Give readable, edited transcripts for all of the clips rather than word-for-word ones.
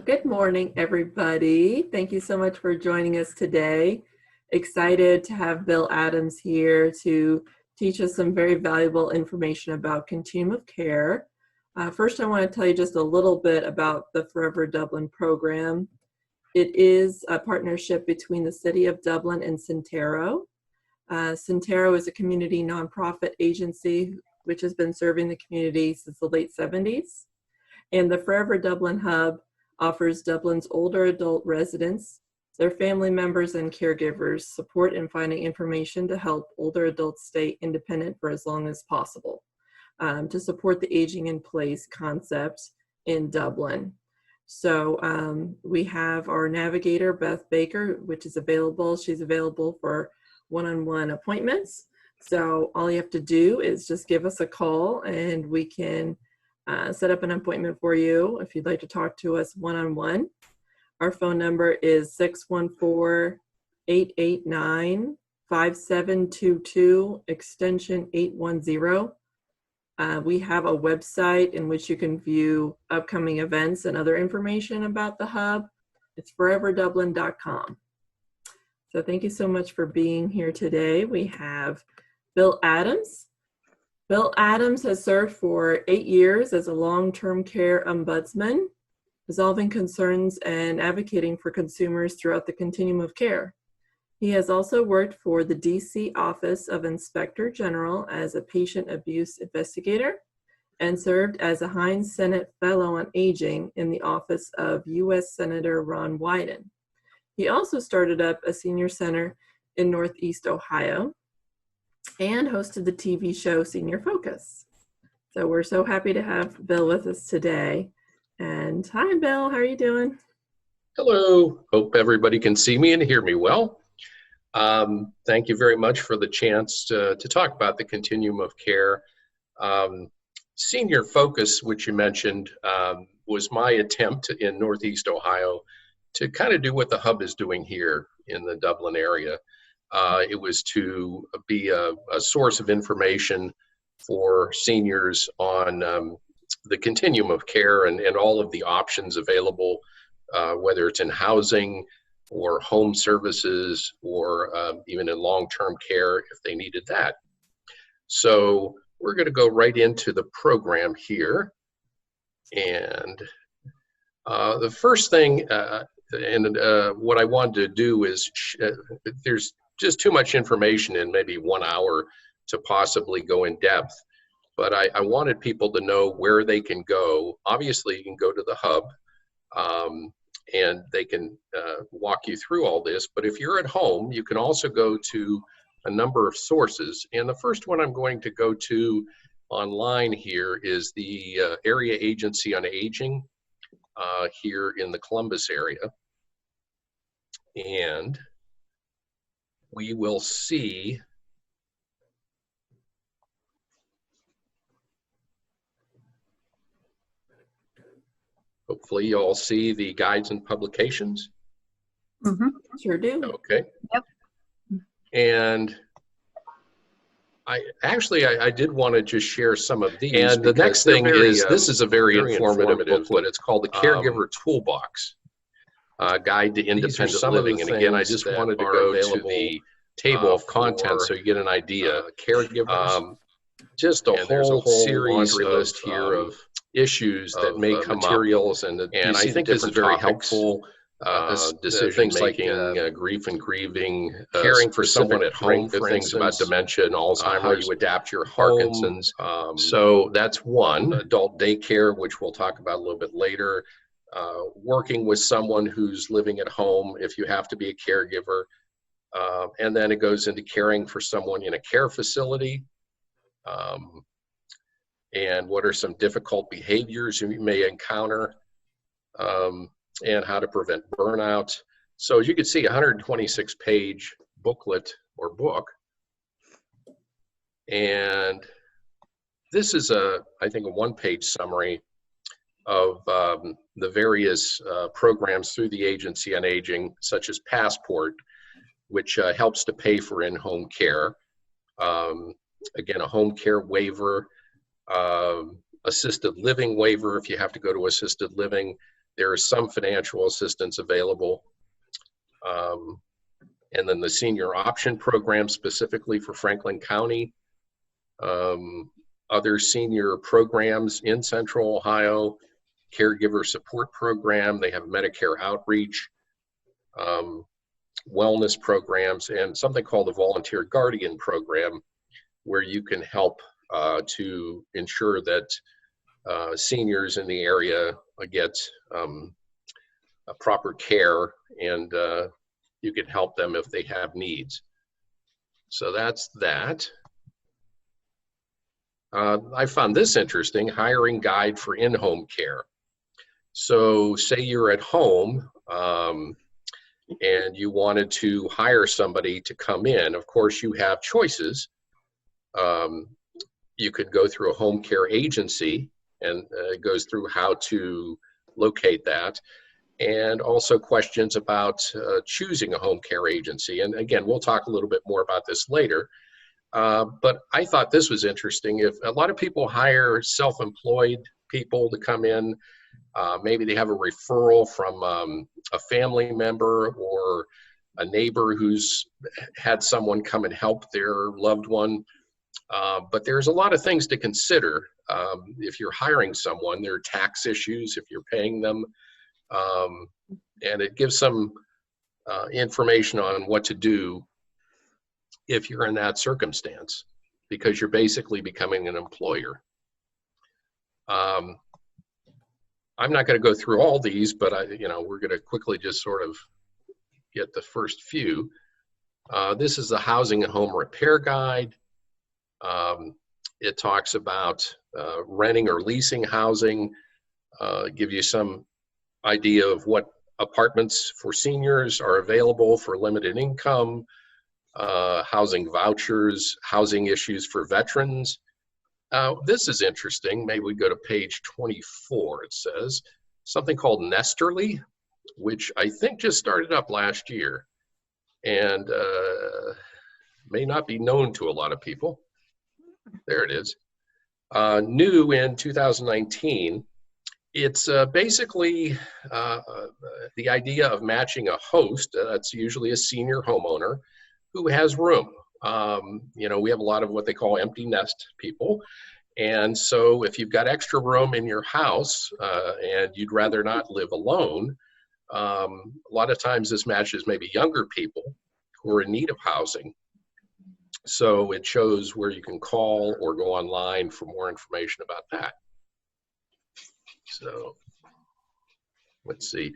Good morning, everybody. Thank you so much for joining us today. Excited to have Bill Adams here to teach us some very valuable information about Continuum of Care. First, I want to tell you just a little bit about the Forever Dublin program. It is a partnership between the City of Dublin and Syntero. Syntero is a community nonprofit agency which has been serving the community since the late 70s. And the Forever Dublin Hub offers Dublin's older adult residents, their family members, and caregivers support in finding information to help older adults stay independent for as long as possible, to support the aging in place concept in Dublin. So we have our navigator, Beth Baker, which is available. She's available for one-on-one appointments. So all you have to do is just give us a call and we can set up an appointment for you if you'd like to talk to us one-on-one. Our phone number is 614-889-5722, extension 810. We have a website in which you can view upcoming events and other information about the hub. It's foreverdublin.com. So thank you so much for being here today. We have Bill Adams. Bill Adams has served for 8 years as a long-term care ombudsman, resolving concerns and advocating for consumers throughout the continuum of care. He has also worked for the DC Office of Inspector General as a patient abuse investigator and served as a Heinz Senate Fellow on Aging in the office of U.S. Senator Ron Wyden. He also started up a senior center in Northeast Ohio and hosted the TV show Senior Focus. So we're so happy to have Bill with us today. And hi, Bill, how are you doing? Hello, hope everybody can see me and hear me well. Thank you very much for the chance to talk about the Continuum of Care. Senior Focus, which you mentioned, was my attempt in Northeast Ohio to kind of do what the hub is doing here in the Dublin area. It was to be a source of information for seniors on the continuum of care and all of the options available, whether it's in housing or home services or even in long-term care if they needed that. So we're going to go right into the program here. And the first thing, what I wanted to do is, there's just too much information in maybe 1 hour to possibly go in depth. But I wanted people to know where they can go. Obviously, you can go to the hub and they can walk you through all this. But if you're at home, you can also go to a number of sources. And the first one I'm going to go to online here is the Area Agency on Aging here in the Columbus area. And we will see hopefully you all see the guides and publications. Mm-hmm. Sure do. Okay. Yep. And I did want to just share some of these. And the next thing is, this is a very informative booklet. It's called the Caregiver Toolbox. Guide to Independent Living. And again, I just wanted to go to the table of contents so you get an idea. Caregivers. Just a whole series list here of issues that may come materials up. And I think this is very helpful. Decision making, grief and grieving, caring for someone at home, for things about dementia and Alzheimer's, how you adapt your Parkinson's. So that's one. Adult daycare, which we'll talk about a little bit later. Working with someone who's living at home if you have to be a caregiver. And then it goes into caring for someone in a care facility. And what are some difficult behaviors you may encounter, and how to prevent burnout. So as you can see, a 126-page booklet or book. And this is I think a one-page summary of the various programs through the Agency on Aging, such as Passport, which helps to pay for in-home care. Again, a home care waiver, assisted living waiver if you have to go to assisted living, There is some financial assistance available. And then the senior option program specifically for Franklin County. Other senior programs in Central Ohio, caregiver support program, they have Medicare outreach, wellness programs, and something called the volunteer guardian program, where you can help to ensure that seniors in the area get proper care, and you can help them if they have needs. So that's that. I found this interesting, hiring guide for in-home care. So say you're at home and you wanted to hire somebody to come in. Of course, you have choices. You could go through a home care agency, and it goes through how to locate that, and also questions about choosing a home care agency. And again, we'll talk a little bit more about this later. But I thought this was interesting. If a lot of people hire self-employed people to come in, maybe they have a referral from a family member or a neighbor who's had someone come and help their loved one. But there's a lot of things to consider. If you're hiring someone, there are tax issues if you're paying them. And it gives some information on what to do if you're in that circumstance, because you're basically becoming an employer. I'm not going to go through all these, but we're going to quickly just sort of get the first few. This is the Housing and Home Repair Guide. It talks about renting or leasing housing, give you some idea of what apartments for seniors are available for limited income, housing vouchers, housing issues for veterans. This is interesting. Maybe we go to page 24. It says something called Nesterly, which I think just started up last year and may not be known to a lot of people. There it is. New in 2019. It's basically the idea of matching a host, that's usually a senior homeowner, who has room. We have a lot of what they call empty nest people. And so if you've got extra room in your house and you'd rather not live alone, a lot of times this matches maybe younger people who are in need of housing. So it shows where you can call or go online for more information about that. So let's see.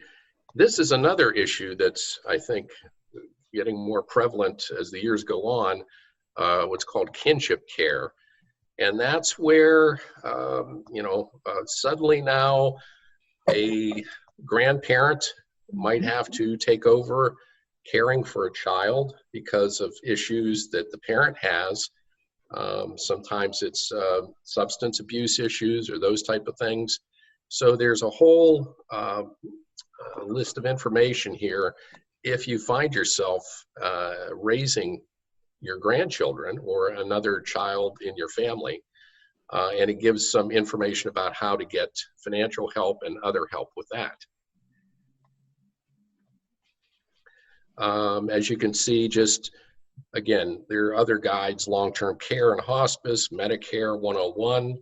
This is another issue that's, I think, getting more prevalent as the years go on, what's called kinship care. And that's where, suddenly now a grandparent might have to take over caring for a child because of issues that the parent has. Sometimes it's substance abuse issues or those type of things. So there's a whole list of information here. If you find yourself raising your grandchildren or another child in your family, and it gives some information about how to get financial help and other help with that. As you can see, just again, there are other guides: long-term care and hospice, Medicare 101.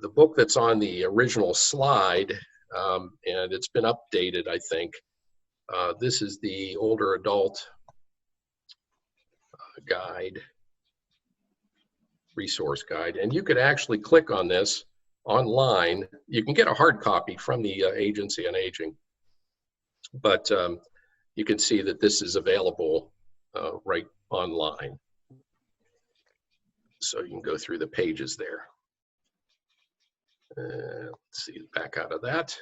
The book that's on the original slide, and it's been updated, I think. This is the older adult guide, resource guide, and you could actually click on this online. You can get a hard copy from the Agency on Aging, but you can see that this is available right online. So you can go through the pages there. Let's see, back out of that.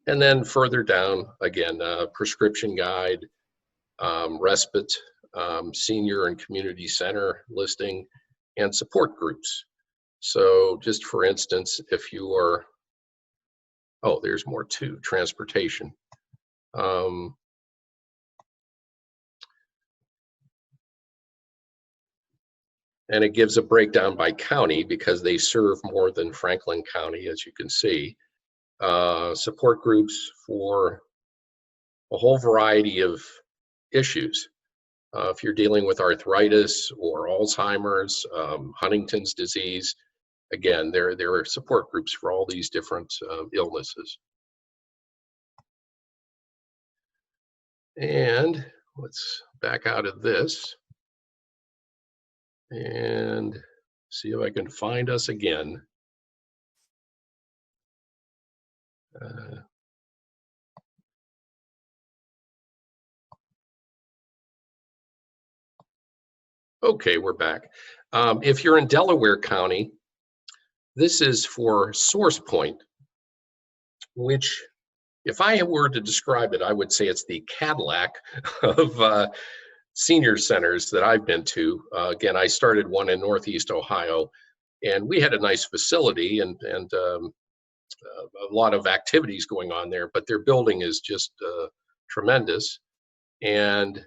And then further down, again, prescription guide, respite, senior and community center listing, and support groups. So just for instance, if you are, oh, there's more too, transportation. And it gives a breakdown by county because they serve more than Franklin County, as you can see. support groups for a whole variety of issues. If you're dealing with arthritis or Alzheimer's, Huntington's disease, again, there are support groups for all these different illnesses. And let's back out of this and see if I can find us again. Okay, we're back. If you're in Delaware County, this is for SourcePoint, which, if I were to describe it, I would say it's the Cadillac of senior centers that I've been to. Again, I started one in Northeast Ohio, and we had a nice facility and a lot of activities going on there, but their building is just tremendous. And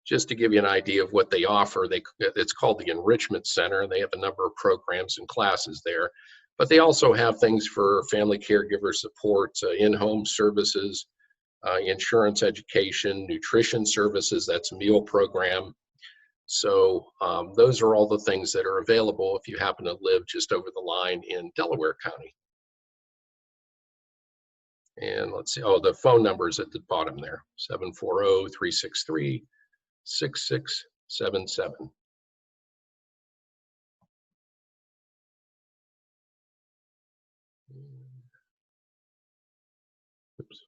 just to give you an idea of what they offer, it's called the Enrichment Center, and they have a number of programs and classes there. But they also have things for family caregiver support, in-home services, insurance education, nutrition services, that's a meal program. So those are all the things that are available if you happen to live just over the line in Delaware County. And let's see, oh, the phone number is at the bottom there, 740-363-6677. Oops.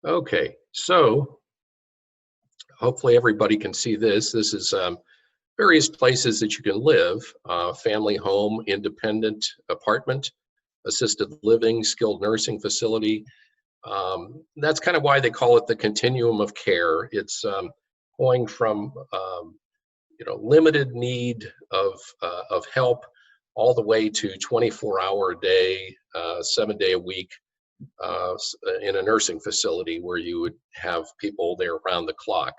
Okay, so hopefully everybody can see this. This is various places that you can live, family home, independent apartment, assisted living, skilled nursing facility. That's kind of why they call it the continuum of care. It's going from limited need of help all the way to 24-hour a day, 7-day a week in a nursing facility where you would have people there around the clock.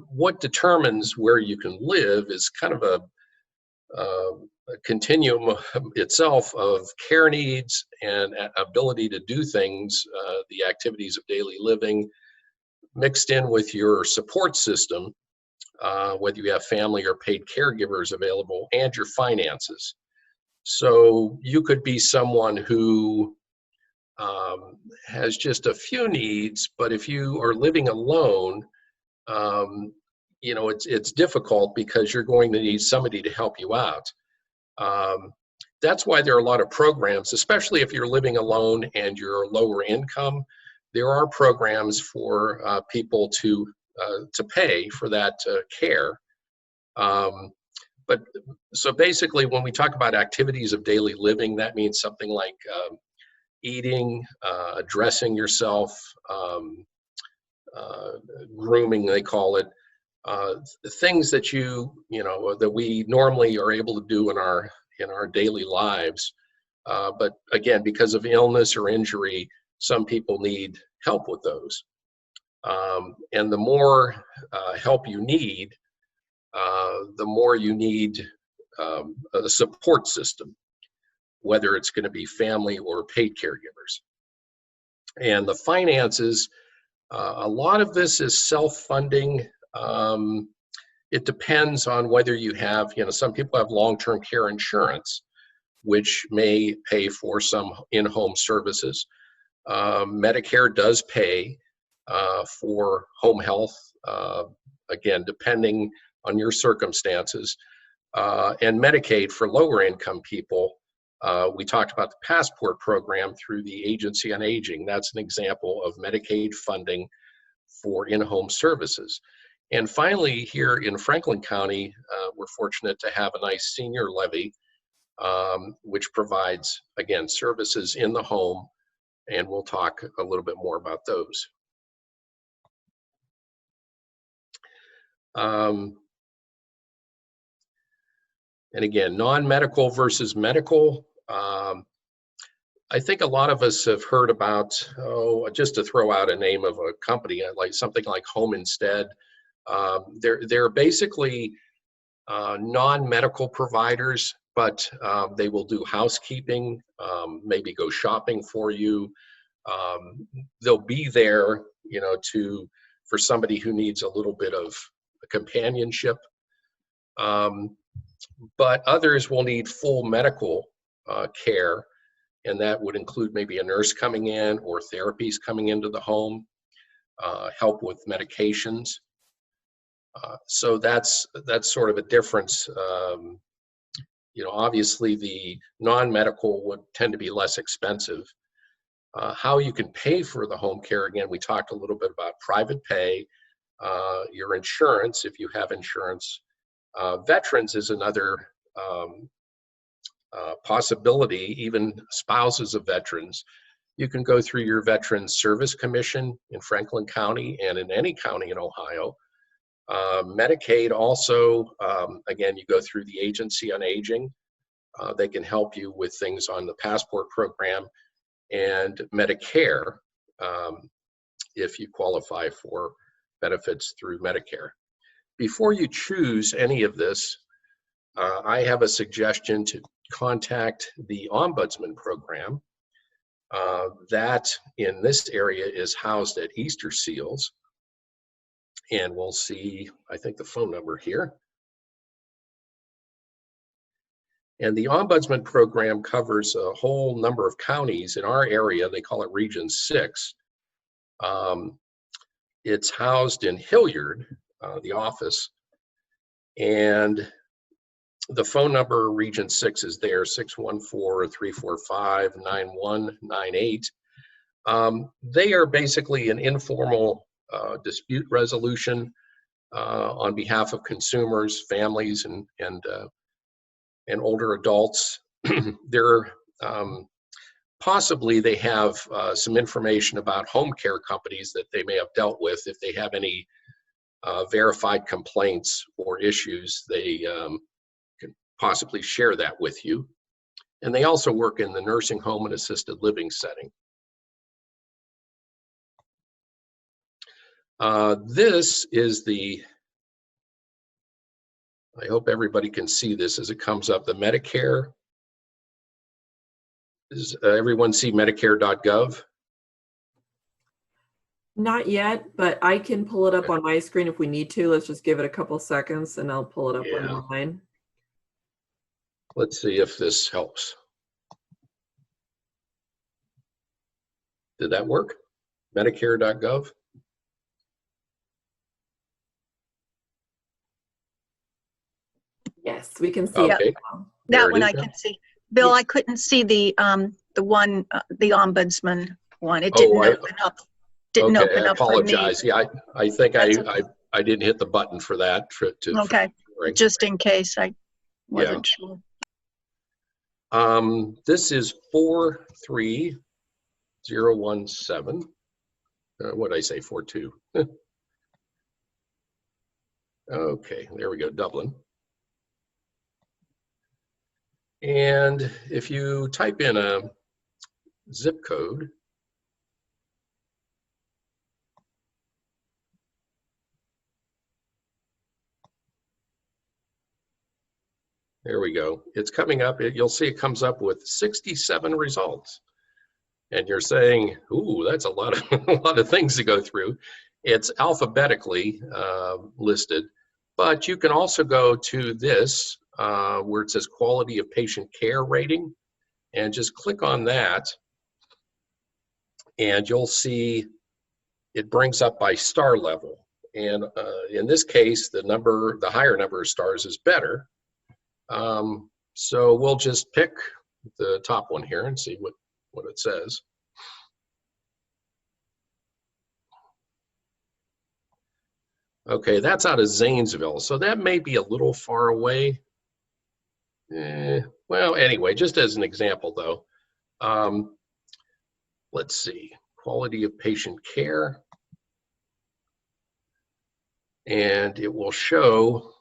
What determines where you can live is kind of a continuum itself of care needs and ability to do things, the activities of daily living, mixed in with your support system, whether you have family or paid caregivers available, and your finances. So you could be someone who has just a few needs, but if you are living alone, it's difficult because you're going to need somebody to help you out. That's why there are a lot of programs, especially if you're living alone and you're lower income. There are programs for people to pay for that care. So basically, when we talk about activities of daily living, that means something like eating, dressing yourself, grooming, they call it, things that that we normally are able to do in our daily lives. But again, because of illness or injury, some people need help with those. And the more help you need, the more you need a support system, whether it's going to be family or paid caregivers. And the finances, a lot of this is self-funding. It depends on whether you have, some people have long-term care insurance, which may pay for some in-home services. Medicare does pay for home health, again, depending on your circumstances. And Medicaid for lower income people. We talked about the Passport program through the Agency on Aging. That's an example of Medicaid funding for in-home services. And finally, here in Franklin County, we're fortunate to have a nice senior levy, which provides, again, services in the home, and we'll talk a little bit more about those. And again, non-medical versus medical. I think a lot of us have heard about, just to throw out a name of a company, like something like Home Instead. They're basically non-medical providers, but they will do housekeeping, maybe go shopping for you. They'll be there, for somebody who needs a little bit of companionship. But others will need full medical care, and that would include maybe a nurse coming in or therapies coming into the home, help with medications. So that's sort of a difference. Obviously the non-medical would tend to be less expensive. How you can pay for the home care, again, we talked a little bit about private pay, your insurance, if you have insurance. Veterans is another possibility, even spouses of veterans. You can go through your Veterans Service Commission in Franklin County and in any county in Ohio. Medicaid also, again, you go through the Agency on Aging. They can help you with things on the passport program, and Medicare, if you qualify for benefits through Medicare. Before you choose any of this, I have a suggestion to contact the Ombudsman program. That in this area is housed at Easter Seals. And we'll see, I think, the phone number here. And the Ombudsman program covers a whole number of counties in our area. They call it Region 6. It's housed in Hilliard, the office. And the phone number, Region 6, is there, 614-345-9198. They are basically an informal dispute resolution on behalf of consumers, families, and older adults. They're possibly they have some information about home care companies that they may have dealt with. If they have any verified complaints or issues, they can possibly share that with you. And they also work in the nursing home and assisted living setting. This is I hope everybody can see this as it comes up, the Medicare. Does everyone see Medicare.gov? Not yet, but I can pull it up on my screen if we need to. Let's just give it a couple seconds and I'll pull it up on mine. Let's see if this helps. Did that work? Medicare.gov? Yes, we can see okay. it now. That one I can see. Bill, Yeah. I couldn't see the one, the Ombudsman one. It didn't open up. Didn't okay, open I up for me. apologize. Yeah, I think That's I didn't hit the button for that. Okay, just in case I wasn't sure. This is 43017. What did I say? 42. Okay, there we go, Dublin. And if you type in a zip code, there we go. It's coming up. You'll see it comes up with 67 results. And you're saying, ooh, that's a lot of things to go through. It's alphabetically listed, but you can also go to this where it says quality of patient care rating, and just click on that. And you'll see it brings up by star level. And in this case, the higher number of stars is better. So we'll just pick the top one here and see what it says. Okay, that's out of Zanesville, so that may be a little far away. Well, anyway, just as an example though, let's see, quality of patient care. And it will show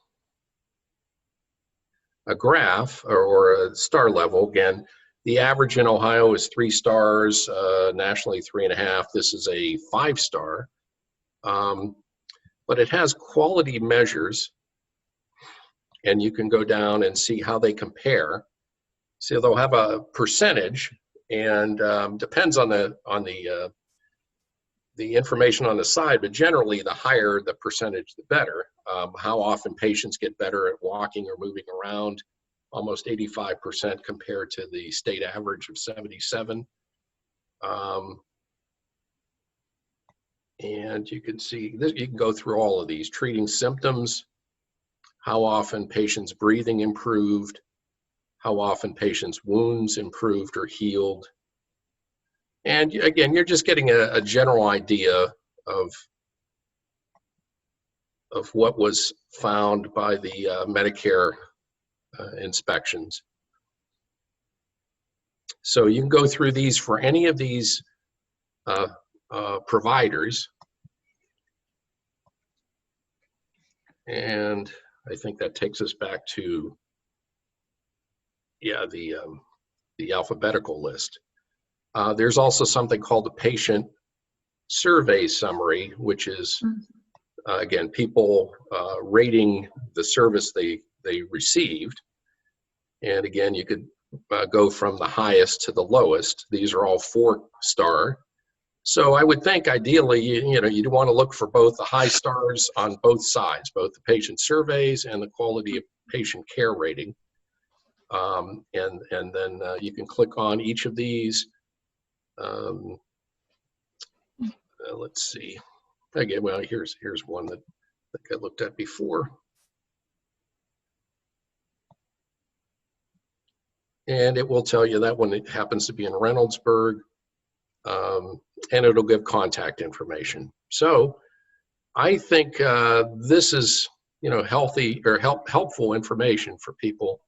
a graph or a star level. Again, The average in Ohio is 3 stars, nationally 3.5. This is a 5-star, but it has quality measures, and you can go down and see how they compare. So they'll have a percentage, and depends on the information on the side, but generally the higher the percentage, the better. How often patients get better at walking or moving around, almost 85% compared to the state average of 77. And you can see this, you can go through all of these. Treating symptoms, how often patients' breathing improved, how often patients' wounds improved or healed. And again, you're just getting a general idea of what was found by the Medicare inspections. So you can go through these for any of these providers. And I think that takes us back to, yeah, the alphabetical list. There's also something called the patient survey summary, which is, again, people rating the service they received. And again, you could go from the highest to the lowest. These are all 4-star. So I would think ideally, you'd want to look for both the high stars on both sides, both the patient surveys and the quality of patient care rating. And then you can click on each of these. Let's see. Again, well, here's one that I looked at before. And it will tell you that one, it happens to be in Reynoldsburg, and it'll give contact information. So I think this is, healthy or helpful information for people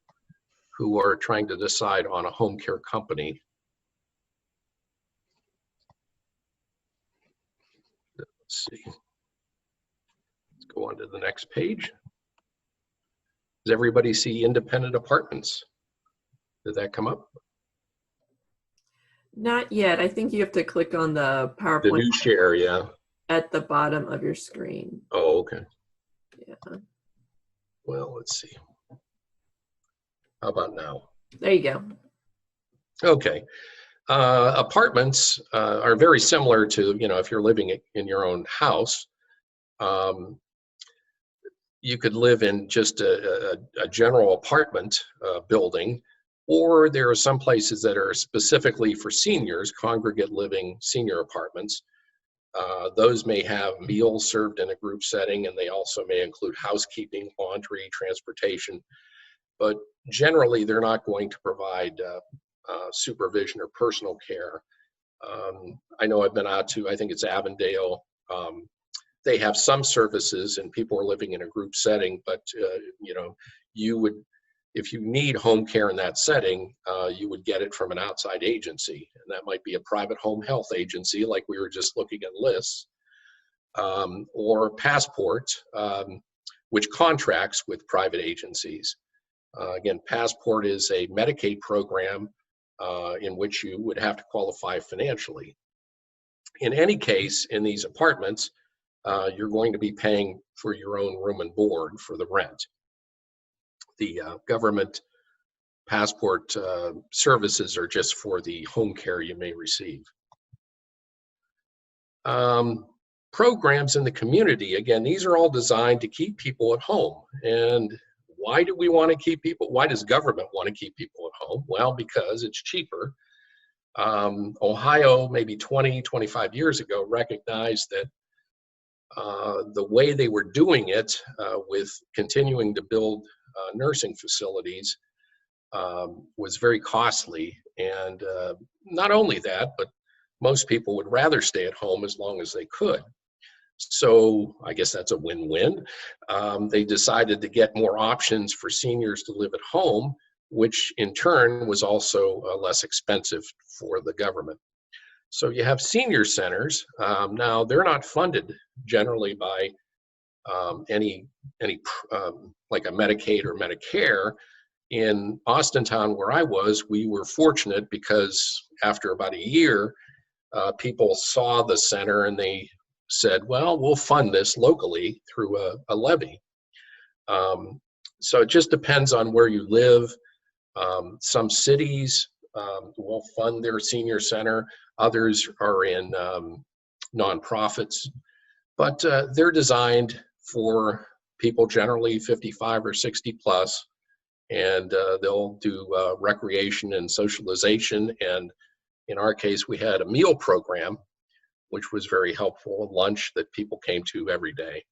who are trying to decide on a home care company. Let's see. Let's go on to the next page. Does everybody see independent apartments? Did that come up? Not yet. I think you have to click on the PowerPoint. The new share, yeah. At the bottom of your screen. Oh, okay. Yeah. Well, let's see. How about now? There you go. Okay. Apartments are very similar to, if you're living in your own house. You could live in just a general apartment building, or there are some places that are specifically for seniors, congregate living senior apartments. Those may have meals served in a group setting, and they also may include housekeeping, laundry, transportation. But generally, they're not going to provide supervision or personal care. I know I've been out to, I think it's Avondale. They have some services and people are living in a group setting, but you would, if you need home care in that setting, you would get it from an outside agency. And that might be a private home health agency, like we were just looking at lists, or Passport, which contracts with private agencies. Again, Passport is a Medicaid program in which you would have to qualify financially. In any case, in these apartments, you're going to be paying for your own room and board for the rent. The government Passport services are just for the home care you may receive. Programs in the community, again, these are all designed to keep people at home. And why do we want to keep people? Why does government want to keep people at home? Well, because it's cheaper. Ohio, maybe 20, 25 years ago, recognized that the way they were doing it with continuing to build nursing facilities was very costly. And not only that, but most people would rather stay at home as long as they could. So I guess that's a win-win. They decided to get more options for seniors to live at home, which in turn was also less expensive for the government. So you have senior centers. Now they're not funded generally by any like a Medicaid or Medicare. In Austintown, where I was, we were fortunate because after about a year, people saw the center and they said, well, we'll fund this locally through a levy. So it just depends on where you live. Some cities will fund their senior center. Others are in nonprofits, but they're designed for people generally 55 or 60 plus, and they'll do recreation and socialization. And in our case, we had a meal program, which was very helpful, a lunch that people came to every day.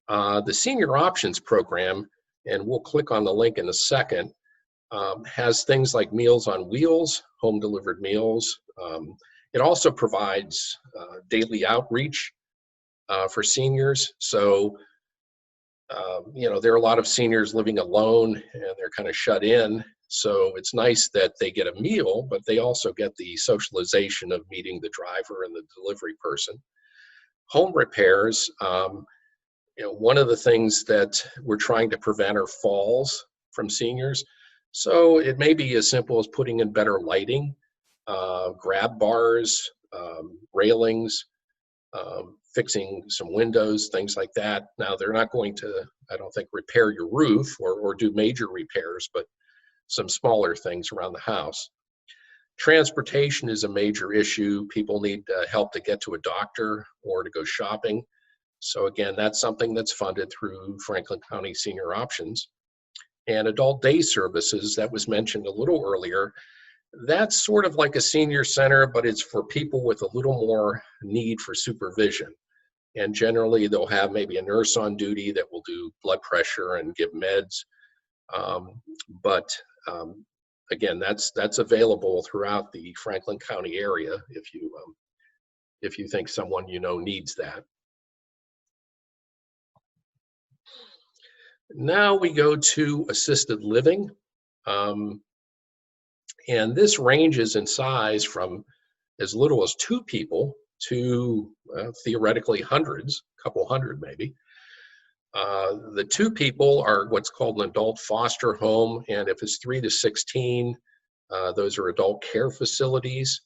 The Senior Options Program, and we'll click on the link in a second, has things like Meals on Wheels, home delivered meals. It also provides daily outreach for seniors. So, there are a lot of seniors living alone and they're kind of shut in. So it's nice that they get a meal, but they also get the socialization of meeting the driver and the delivery person. Home repairs, one of the things that we're trying to prevent are falls from seniors. So it may be as simple as putting in better lighting, grab bars, railings, fixing some windows, things like that. Now, they're not going to, I don't think, repair your roof or do major repairs, but some smaller things around the house. Transportation is a major issue. People need help to get to a doctor or to go shopping. So again, that's something that's funded through Franklin County Senior Options. And adult day services, that was mentioned a little earlier, that's sort of like a senior center, but it's for people with a little more need for supervision. And generally, they'll have maybe a nurse on duty that will do blood pressure and give meds. Again, that's available throughout the Franklin County area if you think someone needs that. Now we go to assisted living. And this ranges in size from as little as 2 people to theoretically hundreds, a couple hundred maybe. The 2 people are what's called an adult foster home, and if it's 3 to 16, those are adult care facilities.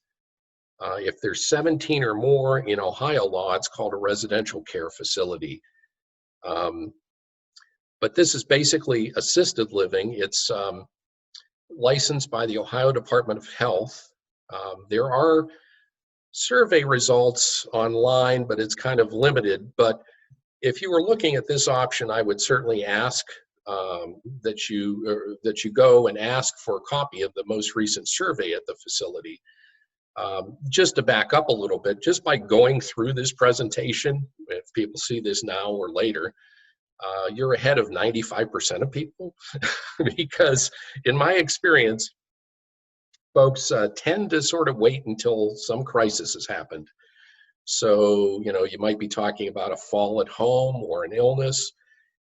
If there's 17 or more in Ohio law, it's called a residential care facility. But this is basically assisted living. It's licensed by the Ohio Department of Health. There are survey results online, but it's kind of limited. But if you were looking at this option, I would certainly ask that you go and ask for a copy of the most recent survey at the facility. Just to back up a little bit, just by going through this presentation, if people see this now or later, you're ahead of 95% of people because in my experience, folks tend to sort of wait until some crisis has happened. So, you might be talking about a fall at home or an illness,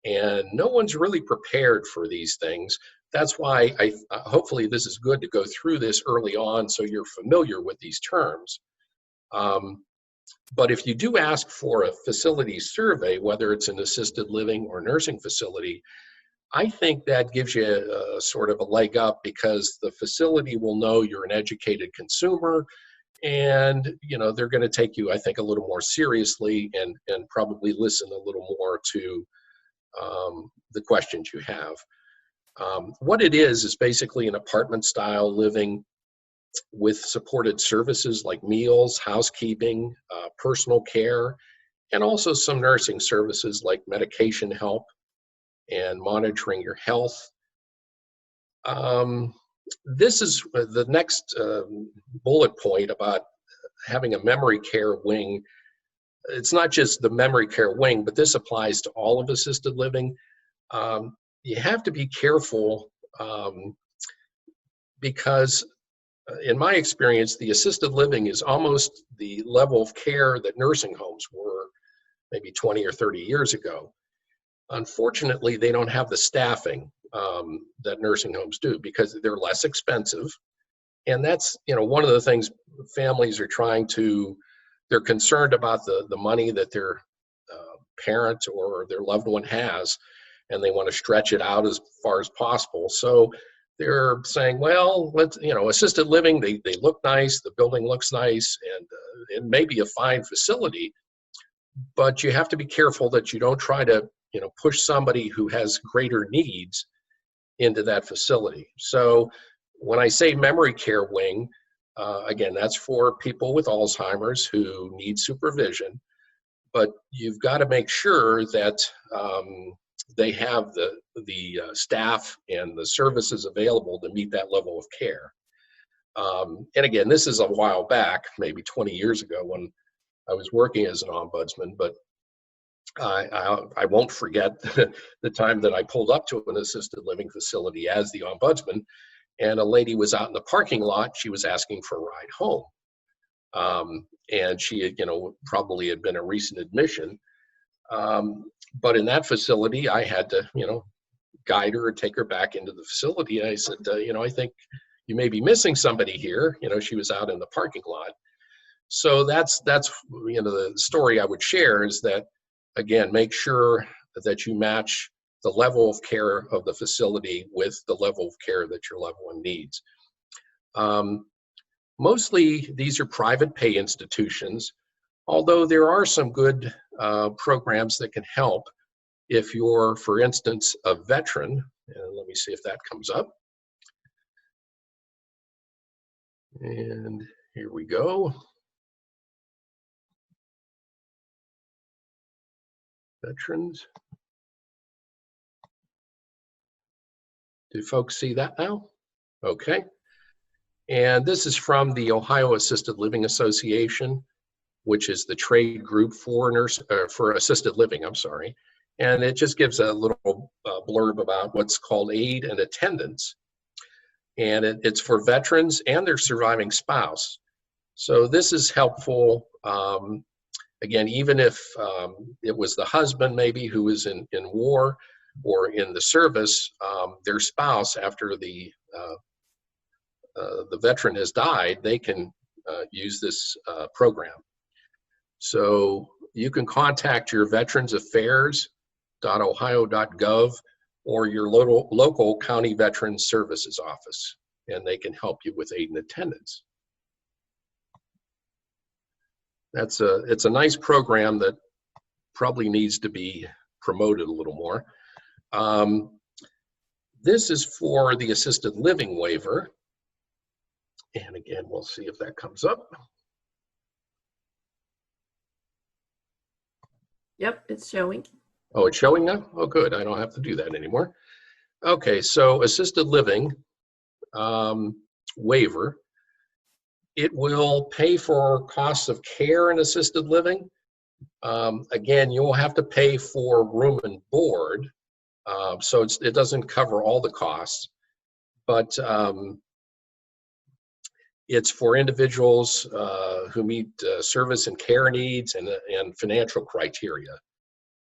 and no one's really prepared for these things. That's why hopefully this is good to go through this early on so you're familiar with these terms. But if you do ask for a facility survey, whether it's an assisted living or nursing facility, I think that gives you a sort of a leg up because the facility will know you're an educated consumer and, they're going to take you, I think, a little more seriously and probably listen a little more to the questions you have. What it is basically an apartment style living with supported services like meals, housekeeping, personal care, and also some nursing services like medication help and monitoring your health. This is the next bullet point about having a memory care wing. It's not just the memory care wing, but this applies to all of assisted living. You have to be careful because in my experience, the assisted living is almost the level of care that nursing homes were maybe 20 or 30 years ago. Unfortunately, they don't have the staffing that nursing homes do because they're less expensive. And that's, one of the things families are they're concerned about the money that their parent or their loved one has. and they want to stretch it out as far as possible. So they're saying, well, let's, assisted living, they look nice, the building looks nice, and it may be a fine facility, but you have to be careful that you don't try to, push somebody who has greater needs into that facility. So when I say memory care wing, again, that's for people with Alzheimer's who need supervision, but you've got to make sure that they have the staff and the services available to meet that level of care. And again, this is a while back, maybe 20 years ago when I was working as an ombudsman, but I won't forget the time that I pulled up to an assisted living facility as the ombudsman, and a lady was out in the parking lot. She was asking for a ride home. And she had, probably had been a recent admission. But in that facility, I had to, guide her and take her back into the facility. And I said, I think you may be missing somebody here. She was out in the parking lot. So that's the story I would share is that, again, make sure that you match the level of care of the facility with the level of care that your loved one needs. Mostly these are private pay institutions, although there are some good programs that can help if you're, for instance, a veteran. And let me see if that comes up. And here we go. Veterans. Do folks see that now? Okay. And this is from the Ohio Assisted Living Association, which is the trade group for assisted living, I'm sorry. And it just gives a little blurb about what's called aid and attendance. And it's for veterans and their surviving spouse. So this is helpful. Again, even if it was the husband maybe who was in war or in the service, their spouse, after the veteran has died, they can use this program. So you can contact your veteransaffairs.ohio.gov or your local county veterans services office, and they can help you with aid and attendance. It's a nice program that probably needs to be promoted a little more. This is for the assisted living waiver. And again, we'll see if that comes up. Yep, it's showing. Oh, it's showing now? Oh, good. I don't have to do that anymore. Okay, so assisted living waiver. It will pay for costs of care in assisted living. Again, you'll have to pay for room and board, so it doesn't cover all the costs, but it's for individuals who meet service and care needs and financial criteria.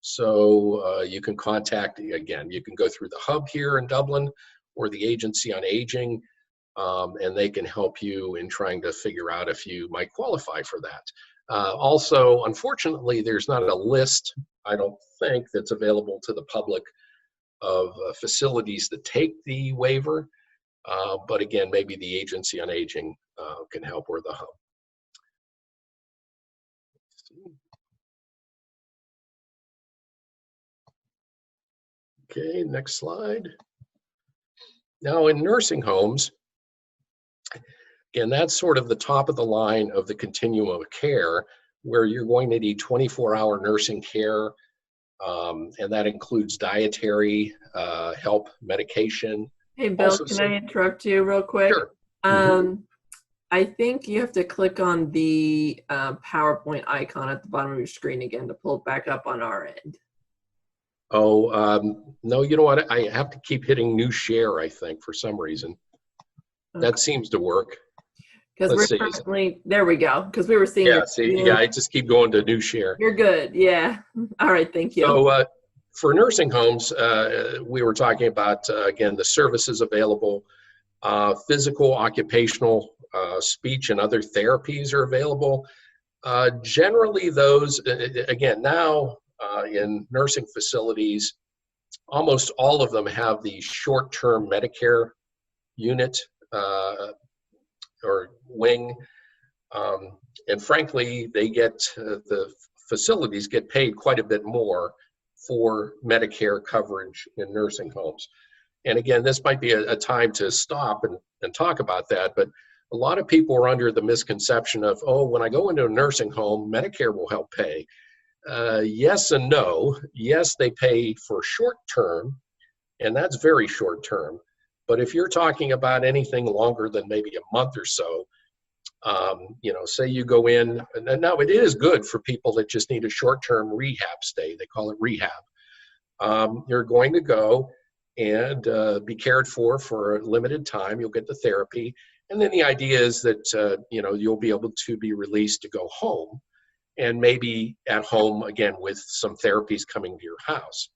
So you can contact, again, you can go through the hub here in Dublin or the Agency on Aging, and they can help you in trying to figure out if you might qualify for that. Also, unfortunately, there's not a list, I don't think, that's available to the public of facilities that take the waiver. But again, maybe the Agency on Aging can help, or the hub. Okay, next slide. Now in nursing homes, again, that's sort of the top of the line of the continuum of care, where you're going to need 24-hour nursing care, and that includes dietary help, medication. Hey, Bill, Also, can I interrupt you real quick? Sure. I think you have to click on the PowerPoint icon at the bottom of your screen again to pull it back up on our end. Oh, no, you know what? I have to keep hitting new share, I think, for some reason. Okay. That seems to work. Because we're currently, there we go, because we were seeing. Yeah, yeah, I just keep going to new share. You're good, yeah. All right, thank you. So for nursing homes, we were talking about, again, the services available. Physical, occupational, speech, and other therapies are available. Generally those, again, now in nursing facilities, almost all of them have the short-term Medicare unit or wing. And frankly, they get, the facilities get paid quite a bit more for Medicare coverage in nursing homes. And again, this might be a time to stop and talk about that, but a lot of people are under the misconception of, oh, when I go into a nursing home, Medicare will help pay. Yes and no. Yes, they pay for short term, and that's very short term. But if you're talking about anything longer than maybe a month or so, say you go in, and now it is good for people that just need a short-term rehab stay. They call it rehab. You're going to go and be cared for a limited time. You'll get the therapy. And then the idea is that, you'll be able to be released to go home, and maybe at home, again, with some therapies coming to your house.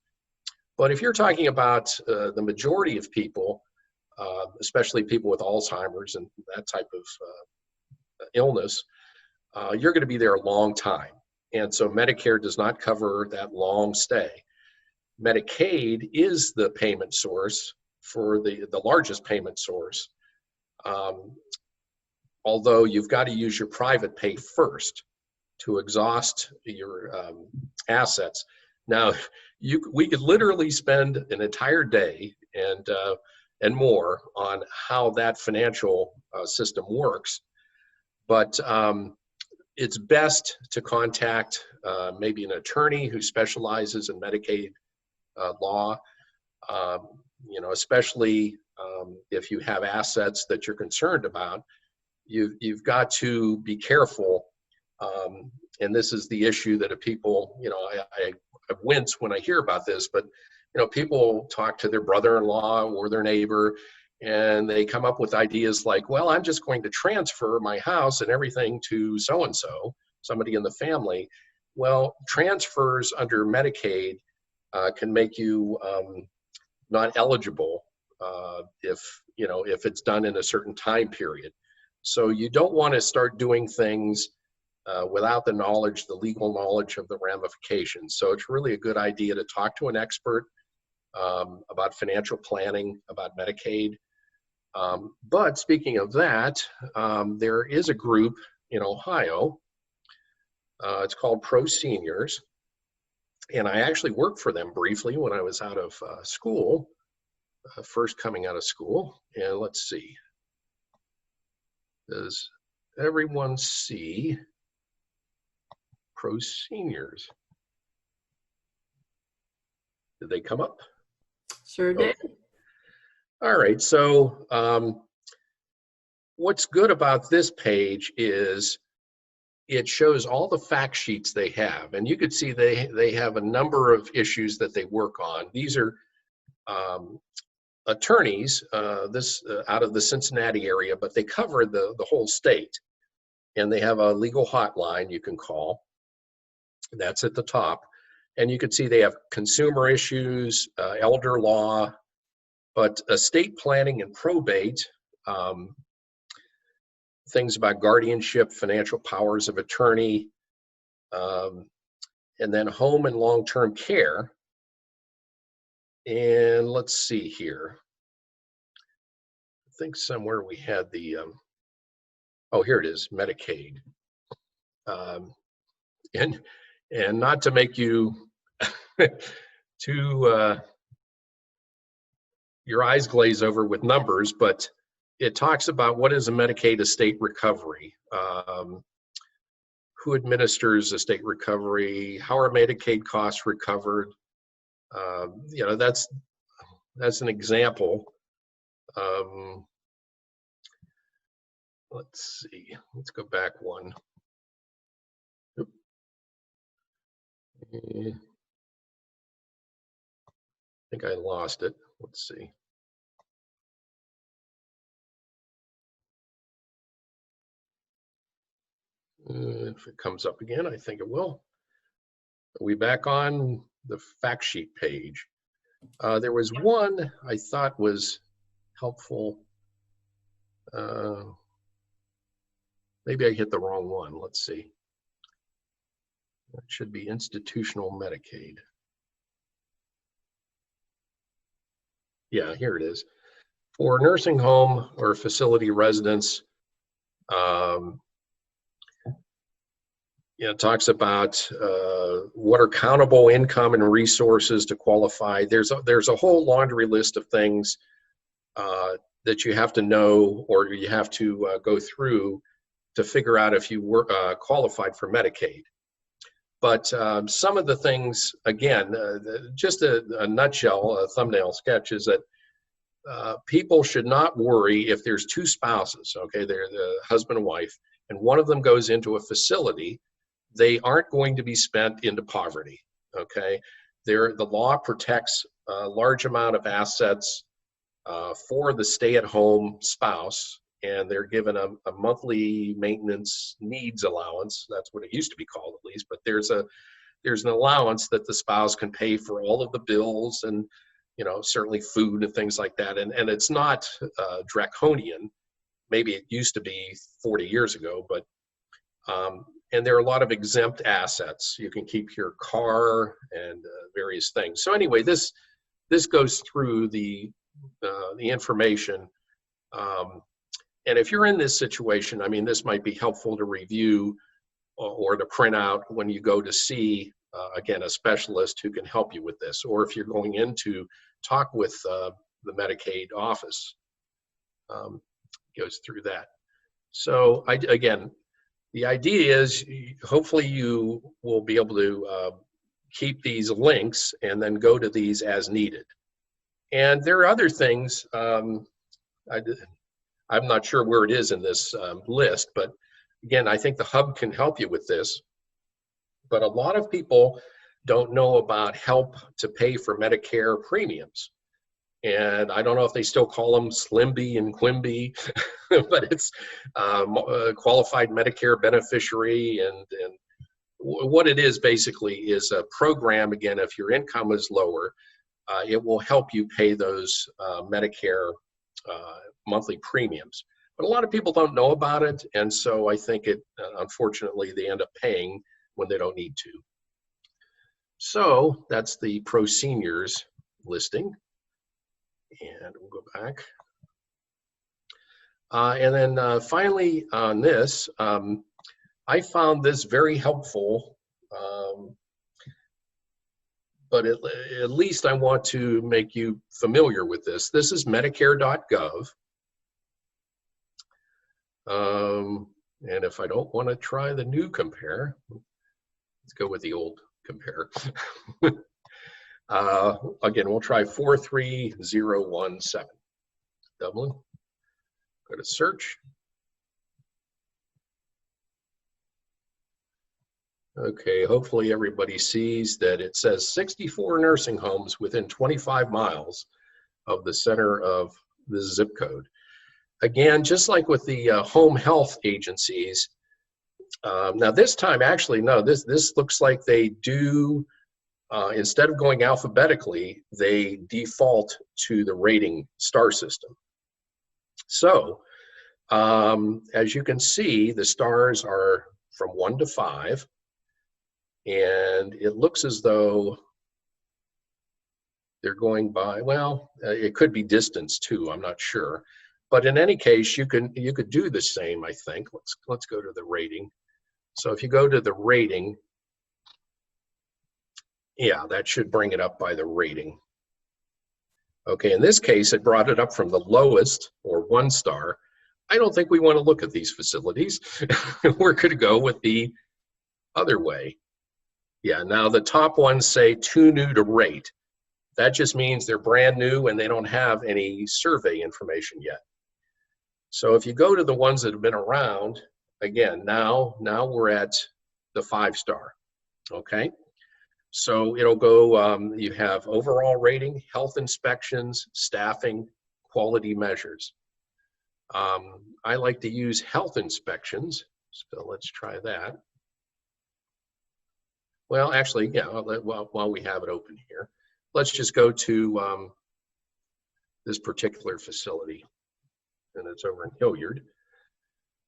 But if you're talking about the majority of people, especially people with Alzheimer's and that type of illness, you're going to be there a long time. And so Medicare does not cover that long stay. Medicaid is the payment source for the largest payment source, although you've got to use your private pay first to exhaust your assets. Now, we could literally spend an entire day and more on how that financial system works, but it's best to contact maybe an attorney who specializes in Medicaid law, especially if you have assets that you're concerned about. You've got to be careful, and this is the issue that people, I wince when I hear about this, but people talk to their brother-in-law or their neighbor, and they come up with ideas like, well, I'm just going to transfer my house and everything to so-and-so, somebody in the family. Well, transfers under Medicaid can make you not eligible if it's done in a certain time period. So you don't want to start doing things without the legal knowledge of the ramifications. So it's really a good idea to talk to an expert about financial planning, about Medicaid. But speaking of that, there is a group in Ohio. It's called Pro Seniors. And I actually worked for them briefly when I was out of school, first coming out of school. And let's see. Does everyone see Pro Seniors? Did they come up? Sure did. Okay. All right, so what's good about this page is it shows all the fact sheets they have, and you could see they have a number of issues that they work on. These are attorneys out of the Cincinnati area, but they cover the whole state, and they have a legal hotline you can call. That's at the top, and you can see they have consumer issues, elder law, but estate planning and probate, things about guardianship, financial powers of attorney, and then home and long-term care. And let's see here. I think somewhere we had the, oh, here it is, Medicaid. And not to make you too, your eyes glaze over with numbers, but it talks about what is a Medicaid estate recovery, who administers estate recovery, how are Medicaid costs recovered. That's an example. Let's see, let's go back one. I think I lost it. Let's see. If it comes up again, I think it will. Are we back on the fact sheet page? There was one I thought was helpful. Maybe I hit the wrong one. Let's see. It should be institutional Medicaid. Yeah, here it is. For nursing home or facility residents, it talks about what are countable income and resources to qualify. There's a whole laundry list of things that you have to know, or you have to go through to figure out if you were qualified for Medicaid. But some of the things, again, just a nutshell, a thumbnail sketch, is that people should not worry if there's two spouses, okay, they're the husband and wife, and one of them goes into a facility, they aren't going to be spent into poverty, okay? The law protects a large amount of assets for the stay-at-home spouse, and they're given a monthly maintenance needs allowance. That's what it used to be called, at least, but there's an allowance that the spouse can pay for all of the bills and, you know, certainly food and things like that. And it's not draconian. Maybe it used to be 40 years ago, but and there are a lot of exempt assets. You can keep your car and various things. So anyway, this goes through the information. And if you're in this situation, I mean, this might be helpful to review or to print out when you go to see, again, a specialist who can help you with this, or if you're going in to talk with the Medicaid office, goes through that. So again, the idea is hopefully you will be able to keep these links and then go to these as needed. And there are other things, I'm not sure where it is in this list, but again, I think the hub can help you with this. But a lot of people don't know about help to pay for Medicare premiums. And I don't know if they still call them SLMB and QIMBY, but it's qualified Medicare beneficiary. And what it is basically is a program, again, if your income is lower, it will help you pay those Medicare monthly premiums. But a lot of people don't know about it, and so I think unfortunately, they end up paying when they don't need to. So that's the Pro Seniors listing. And we'll go back. And then finally on this, I found this very helpful, but at least I want to make you familiar with this. This is Medicare.gov. And if I don't want to try the new compare, let's go with the old compare. Again, we'll try 43017. Dublin. Go to search. Okay, hopefully everybody sees that it says 64 nursing homes within 25 miles of the center of the zip code. Again, just like with the home health agencies, now this time, actually, no, this looks like they do, instead of going alphabetically, they default to the rating star system. So, as you can see, the stars are from 1 to 5, and it looks as though they're going by, well, it could be distance too, I'm not sure. But in any case, you could do the same, I think. Let's go to the rating. So if you go to the rating, yeah, that should bring it up by the rating. Okay, in this case, it brought it up from the lowest, or 1 star. I don't think we want to look at these facilities. We're going to go with the other way. Yeah, now the top ones say too new to rate. That just means they're brand new and they don't have any survey information yet. So if you go to the ones that have been around, again, now we're at the 5 star, okay? So it'll go, you have overall rating, health inspections, staffing, quality measures. I like to use health inspections, so let's try that. Well, actually, yeah, while we have it open here, let's just go to this particular facility, and it's over in Hilliard.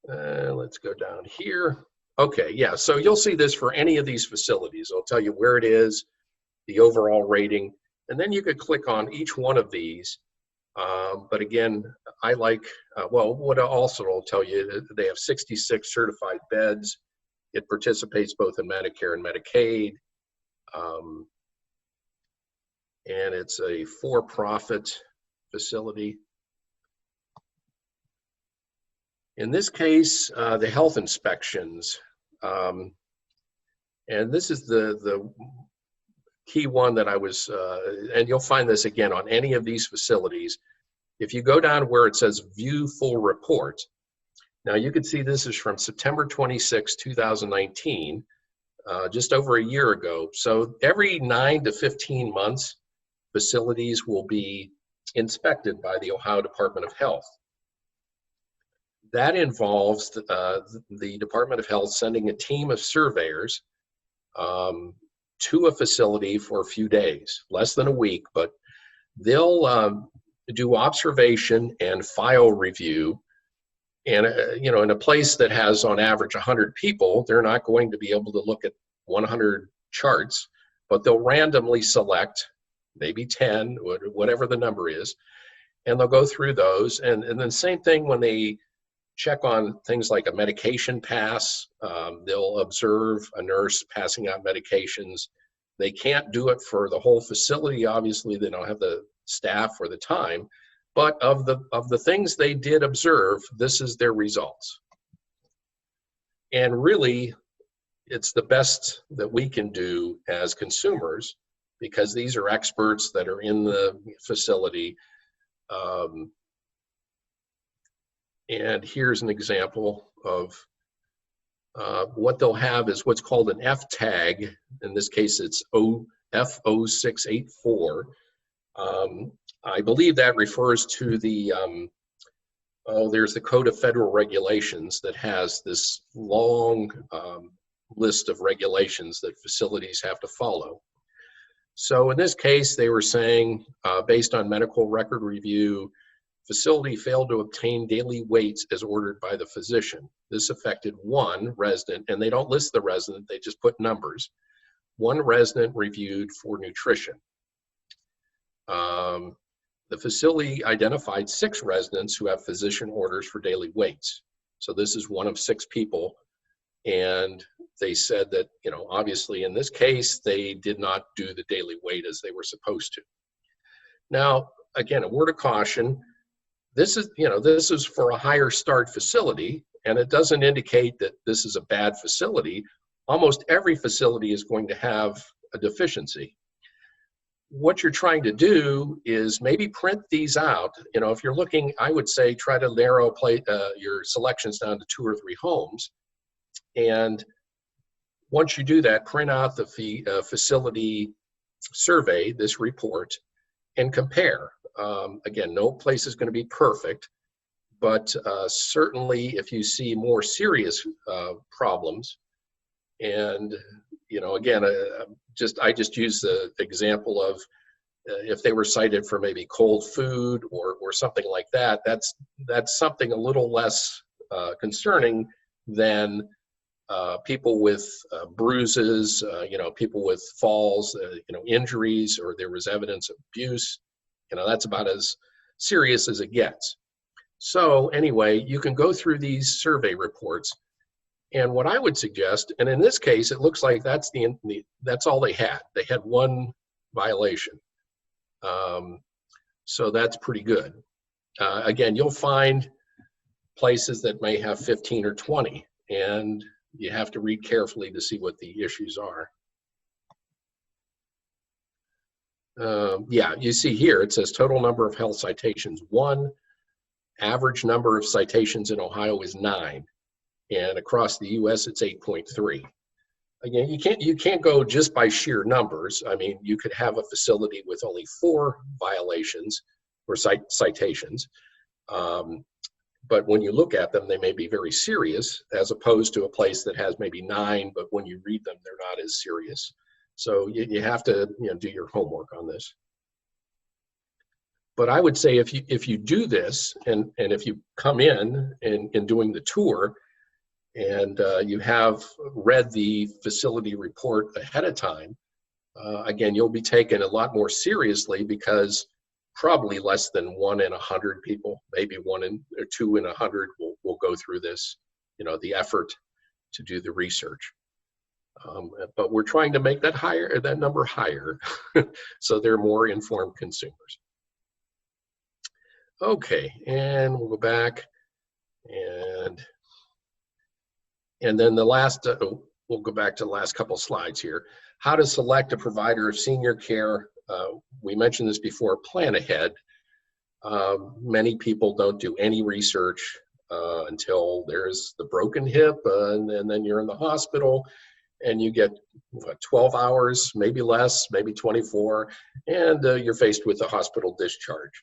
Let's go down here. Okay, yeah, so you'll see this for any of these facilities. It'll tell you where it is, the overall rating, and then you could click on each one of these But again, I like, well, what also will tell you, they have 66 certified beds. It participates both in Medicare and Medicaid. And it's a for-profit facility. In this case, the health inspections, and this is the key one that I was, and you'll find this again on any of these facilities. If you go down where it says view full report, now you can see this is from September 26, 2019, just over a year ago. So every 9 to 15 months, facilities will be inspected by the Ohio Department of Health. That involves the Department of Health sending a team of surveyors to a facility for a few days, less than a week, but they'll do observation and file review. And in a place that has on average 100 people, they're not going to be able to look at 100 charts, but they'll randomly select maybe 10, whatever the number is, and they'll go through those. And then same thing when they check on things like a medication pass, they'll observe a nurse passing out medications. They can't do it for the whole facility. Obviously, they don't have the staff or the time, but of the things they did observe, this is their results. And really, it's the best that we can do as consumers, because these are experts that are in the facility. And here's an example of what they'll have is what's called an F tag. In this case, it's F0684. I believe that refers to the, there's the Code of Federal Regulations that has this long list of regulations that facilities have to follow. So in this case, they were saying, based on medical record review, facility failed to obtain daily weights as ordered by the physician. This affected one resident, and they don't list the resident, they just put numbers. One resident reviewed for nutrition. The facility identified 6 residents who have physician orders for daily weights. So this is one of 6 people. And they said that, obviously in this case, they did not do the daily weight as they were supposed to. Now, again, a word of caution. This is for a higher start facility, and it doesn't indicate that this is a bad facility. Almost every facility is going to have a deficiency. What you're trying to do is maybe print these out. If you're looking, I would say try to narrow your selections down to 2 or 3 homes. And once you do that, print out the facility survey, this report, and compare. Again, no place is going to be perfect, but certainly if you see more serious problems, and again, I just use the example of if they were cited for maybe cold food or something like that, that's something a little less concerning than people with bruises, people with falls, injuries, or there was evidence of abuse. That's about as serious as it gets. So anyway, you can go through these survey reports. And what I would suggest, and in this case, it looks like that's all they had. They had 1 violation. So that's pretty good. Again, you'll find places that may have 15 or 20, and you have to read carefully to see what the issues are. Yeah, you see here, it says total number of health citations, 1. Average number of citations in Ohio is 9. And across the US, it's 8.3. Again, you can't go just by sheer numbers. I mean, you could have a facility with only 4 violations or citations. But when you look at them, they may be very serious, as opposed to a place that has maybe 9, but when you read them, they're not as serious. So you have to do your homework on this. But I would say if you do this, and if you come in doing the tour, and you have read the facility report ahead of time, again, you'll be taken a lot more seriously, because probably less than 1 in 100 people, maybe 1 in or 2 in 100 will go through this, the effort to do the research. But we're trying to make that number higher, so they're more informed consumers. Okay, and we'll go back, and then the last, we'll go back to the last couple slides here. How to select a provider of senior care. We mentioned this before, plan ahead. Many people don't do any research until there's the broken hip, and then you're in the hospital, and you get 12 hours, maybe less, maybe 24, and you're faced with a hospital discharge.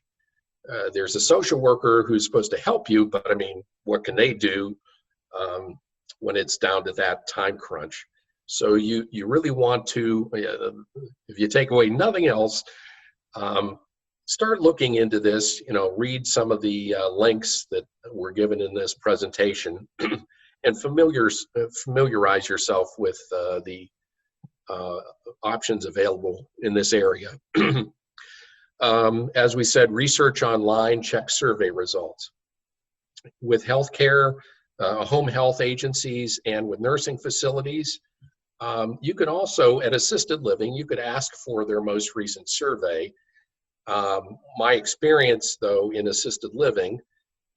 There's a social worker who's supposed to help you, but I mean, what can they do when it's down to that time crunch? So you really want to, if you take away nothing else, start looking into this, read some of the links that were given in this presentation and familiarize yourself with the options available in this area. As we said, research online, check survey results. With healthcare, home health agencies, and with nursing facilities, you could also, at assisted living, you could ask for their most recent survey. My experience, though, in assisted living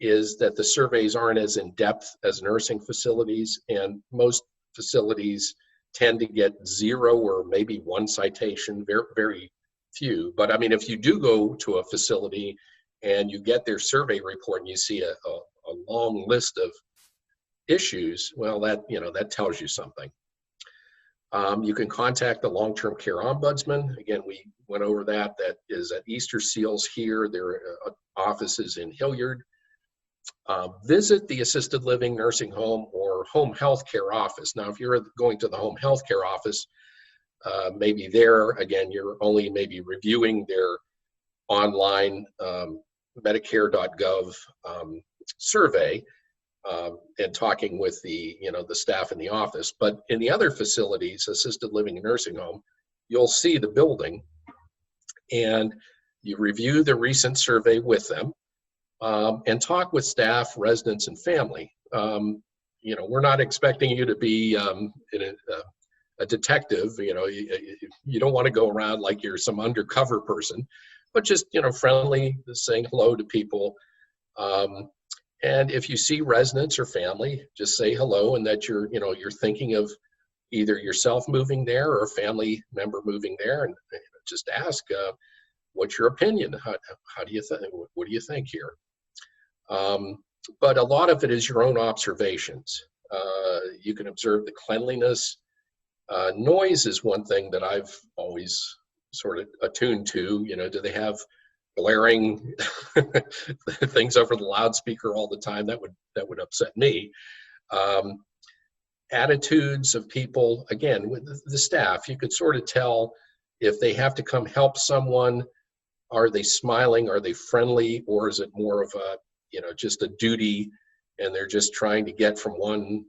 is that the surveys aren't as in-depth as nursing facilities, and most facilities tend to get 0 or maybe 1 citation, very, very few. But I mean, if you do go to a facility and you get their survey report and you see a long list of issues, well, that tells you something. You can contact the long-term care ombudsman. Again, we went over that. That is at Easter Seals here. Their office is in Hilliard. Visit the assisted living, nursing home, or home health care office. Now, if you're going to the home health care office, maybe there, again, you're only maybe reviewing their online Medicare.gov survey and talking with the staff in the office. But in the other facilities, assisted living and nursing home, you'll see the building and you review the recent survey with them and talk with staff, residents, and family. We're not expecting you to be a detective. You don't want to go around like you're some undercover person, but just friendly, saying hello to people. And if you see residents or family, just say hello, and that you're thinking of either yourself moving there or a family member moving there, and just ask, what's your opinion? How do you think? What do you think here? But a lot of it is your own observations. You can observe the cleanliness. Noise is one thing that I've always sort of attuned to. Do they have blaring things over the loudspeaker all the time? That would upset me. Attitudes of people, again, with the staff, you could sort of tell if they have to come help someone. Are they smiling? Are they friendly? Or is it more of a, just a duty, and they're just trying to get from one,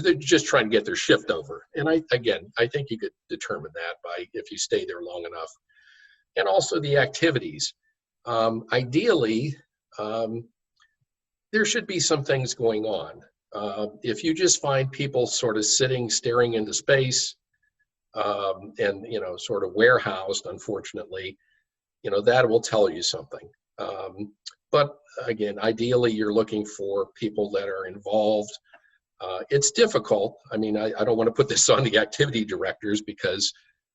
they're just trying to get their shift over? And I think you could determine that by if you stay there long enough. And also the activities. Ideally, there should be some things going on. If you just find people sort of staring into space, and sort of warehoused, unfortunately, that will tell you something. But again, ideally, you're looking for people that are involved. It's difficult. I mean, I don't want to put this on the activity directors, because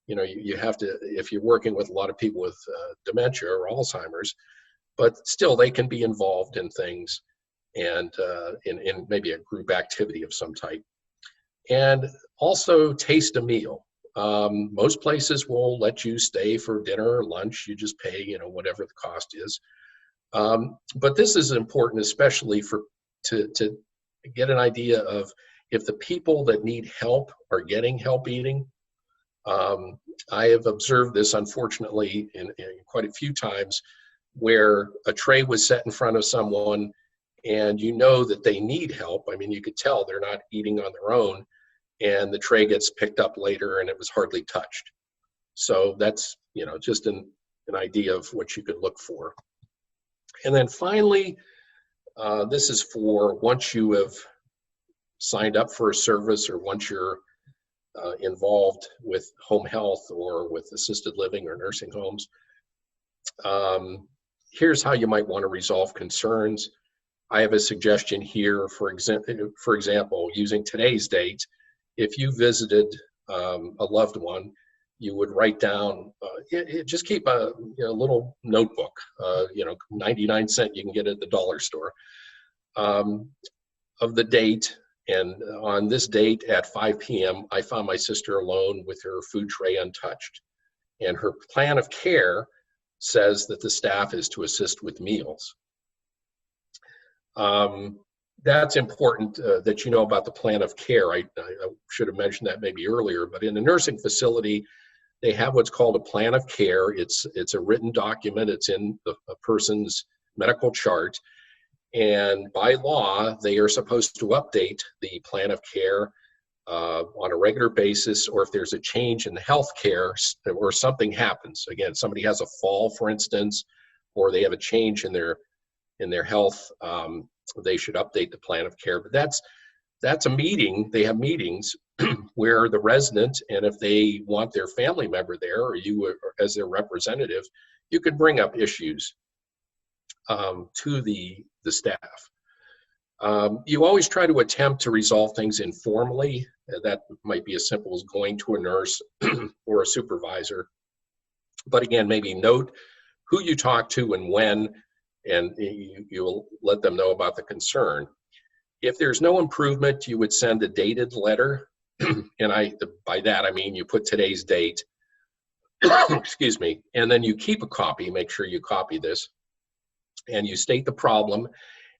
you have to, if you're working with a lot of people with dementia or Alzheimer's, but still they can be involved in things, and in maybe a group activity of some type. And also taste a meal. Most places will let you stay for dinner or lunch. You just pay, whatever the cost is. But this is important, especially to get an idea of if the people that need help are getting help eating. I have observed this, unfortunately, in quite a few times, where a tray was set in front of someone and that they need help. I mean, you could tell they're not eating on their own, and the tray gets picked up later and it was hardly touched. So that's, just an an idea of what you could look for. And then finally, this is for once you have signed up for a service or once you're involved with home health or with assisted living or nursing homes. Here's how you might want to resolve concerns. I have a suggestion here, for example, using today's date. If you visited a loved one, you would write down, just keep a little notebook, 99-cent you can get at the dollar store, of the date. And on this date at 5 p.m., I found my sister alone with her food tray untouched. And her plan of care says that the staff is to assist with meals. That's important that you know about the plan of care. I should have mentioned that maybe earlier, but in a nursing facility, they have what's called a plan of care. It's a written document. It's in a person's medical chart. And by law, they are supposed to update the plan of care on a regular basis, or if there's a change in the health care or something happens. Again, somebody has a fall, for instance, or they have a change in their health, they should update the plan of care. But that's a meeting. They have meetings where the resident, and if they want their family member there or you as their representative, you could bring up issues to the staff. You always try to attempt to resolve things informally. That might be as simple as going to a nurse or a supervisor. But again, maybe note who you talk to and when, and you'll let them know about the concern. If there's no improvement, you would send a dated letter. And by that, I mean you put today's date, excuse me, and then you keep a copy, make sure you copy this, and you state the problem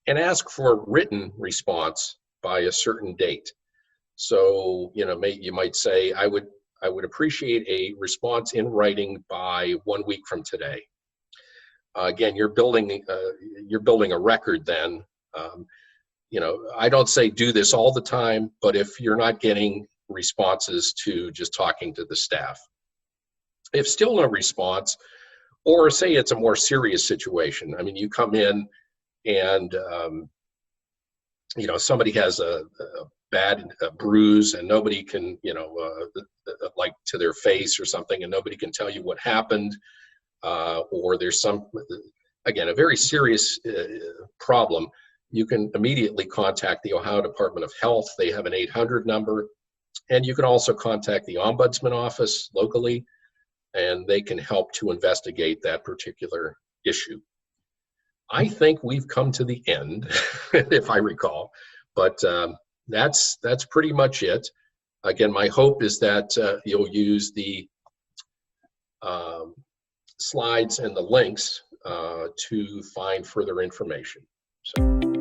and ask for a written response by a certain date. So, you might say, I would appreciate a response in writing by 1 week from today. Again, you're building a record then. I don't say do this all the time, but if you're not getting responses to just talking to the staff, if still no response, or say it's a more serious situation. I mean, you come in and, somebody has a bad bruise and nobody can, like to their face or something, and nobody can tell you what happened, or there's a very serious problem. You can immediately contact the Ohio Department of Health. They have an 800 number, and you can also contact the Ombudsman office locally, and they can help to investigate that particular issue. I think we've come to the end, if I recall, but that's pretty much it. Again, my hope is that you'll use the slides and the links to find further information. So.